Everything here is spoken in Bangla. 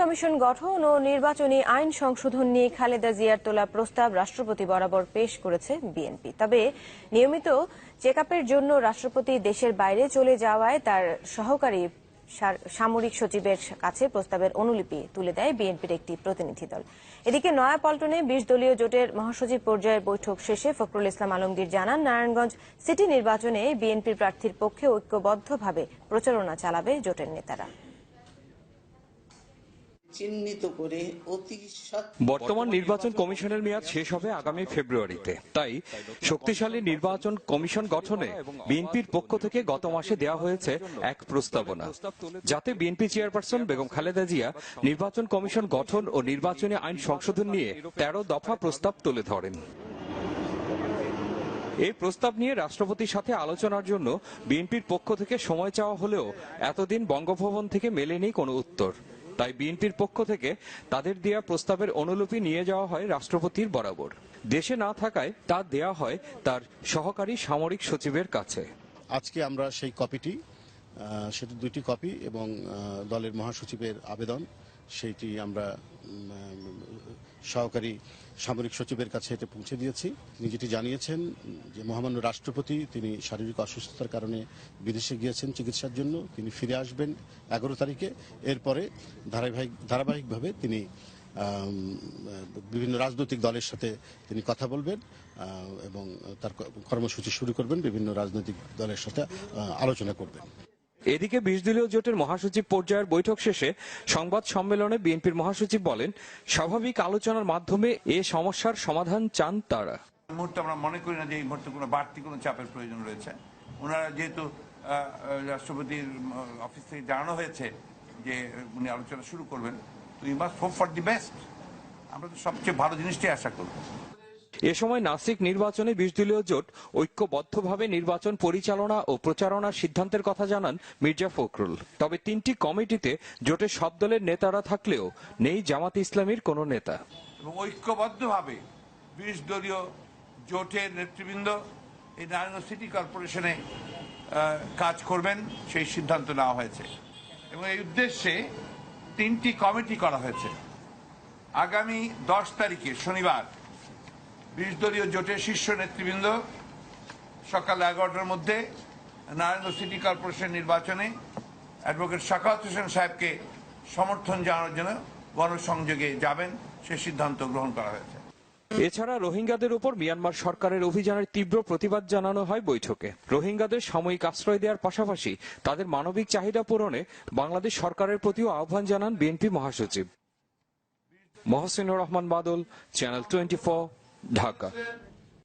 কমিশন গঠন ও নির্বাচনী আইন সংশোধন নিয়ে খালেদা জিয়ার তোলা প্রস্তাব রাষ্ট্রপতি বরাবর পেশ করেছে বিএনপি। তবে নিয়মিত চেকআপের জন্য রাষ্ট্রপতি দেশের বাইরে চলে যাওয়ায় তার সহকারী সামরিক সচিবের কাছে প্রস্তাবের অনুলিপি তুলে দেয় বিএনপির একটি প্রতিনিধি দল। এদিকে নয়াপল্টনে ২০ দলীয় জোটের মহাসচিব পর্যায়ের বৈঠক শেষে ফখরুল ইসলাম আলমগীর জানান, নারায়ণগঞ্জ সিটি নির্বাচনে বিএনপির প্রার্থীর পক্ষে ঐক্যবদ্ধভাবে প্রচারণা চালাবে জোটের নেতারা। বর্তমান নির্বাচন কমিশনের মেয়াদ শেষ হবে আগামী ফেব্রুয়ারিতে। তাই শক্তিশালী নির্বাচন কমিশন গঠনে বিএনপির পক্ষ থেকে গত মাসে দেওয়া হয়েছে এক প্রস্তাবনা, যাতে বিএনপি চেয়ারপারসন বেগম খালেদা জিয়া নির্বাচন কমিশন গঠন ও নির্বাচনী আইন সংশোধন নিয়ে ১৩ দফা প্রস্তাব তুলে ধরেন। এই প্রস্তাব নিয়ে রাষ্ট্রপতির সাথে আলোচনার জন্য বিএনপির পক্ষ থেকে সময় চাওয়া হলেও এতদিন বঙ্গভবন থেকে মেলেনি কোনো উত্তর। তাই বিএনপির পক্ষ থেকে তাদের দেয়া প্রস্তাবের অনুলিপি নিয়ে যাওয়া হয় রাষ্ট্রপতির বরাবর। দেশে না থাকায় তা দেয়া হয় তার সহকারী সামরিক সচিবের কাছে। আজকে আমরা সেই কপিটি, সেটি ২টি কপি এবং দলের মহাসচিবের আবেদন, সেইটি আমরা সহকারী সামরিক সচিবের কাছে এটা পৌঁছে দিয়েছি। তিনি যেটি জানিয়েছেন যে মহামান্য রাষ্ট্রপতি তিনি শারীরিক অসুস্থতার কারণে বিদেশে গিয়েছেন চিকিৎসার জন্য, তিনি ফিরে আসবেন ১১ তারিখে। এরপরে ধারাবাহিকভাবে তিনি বিভিন্ন রাজনৈতিক দলের সাথে তিনি কথা বলবেন এবং তার কর্মসূচি শুরু করবেন, বিভিন্ন রাজনৈতিক দলের সাথে আলোচনা করবেন। এদিকে ২০ দলীয় জোটের মহাসচিব পর্যায়ের বৈঠক শেষে সংবাদ সম্মেলনে বিএনপির মহাসচিব বলেন, স্বাভাবিক আলোচনার মাধ্যমে এ সমস্যার সমাধান চান তারা। এই মুহূর্তে আমরা মনে করি না যে এই মুহূর্তে কোনো বাড়তি কোনো চাপের প্রয়োজন রয়েছে। ওনারা যেহেতু রাষ্ট্রপতির অফিস থেকে জানানো হয়েছে যে উনি আলোচনা শুরু করবেন, তো we must hope for the best. আমরা তো সবচেয়ে ভালো জিনিসটাই আশা করব। এ সময় নাসিক নির্বাচনে ২০ দলীয় জোট ঐক্যবদ্ধভাবে নির্বাচন পরিচালনা ও প্রচারণার সিদ্ধান্তের কথা জানান মির্জা ফখরুল। তবে ৩টি কমিটিতে জোটের সব দলের নেতারা থাকলেও নেই জামাতে ইসলামীর কোনো নেতা। এবং ঐক্যবদ্ধভাবে ২০ দলীয় জোটের নেতৃবৃন্দ এই নারায়ণগঞ্জ সিটি কর্পোরেশনে কাজ করবেন, সেই সিদ্ধান্ত নেওয়া হয়েছে এবং এই উদ্দেশ্যে ৩টি কমিটি করা হয়েছে। আগামী ১০ তারিখে শনিবার ২০ দলীয় জোটের শীর্ষ নেতৃবৃন্দ সকাল ১১টার মধ্যে নারায়ণগঞ্জ সিটি কর্পোরেশন নির্বাচনে অ্যাডভোকেট সাখাওয়াত হোসেন সাহেবকে সমর্থন জানানোর জন্য গণসংযোগে যাবেন, সে সিদ্ধান্ত গ্রহণ করা হয়েছে। এছাড়া রোহিঙ্গাদের উপর মিয়ানমার সরকারের অভিযানের তীব্র প্রতিবাদ জানানো হয় বৈঠকে। রোহিঙ্গাদের সাময়িক আশ্রয় দেওয়ার পাশাপাশি তাদের মানবিক চাহিদা পূরণে বাংলাদেশ সরকারের প্রতিও আহ্বান জানান বিএনপি মহাসচিব। মহসিনুর রহমান বাদল, চ্যানেল 24, ঢাকা।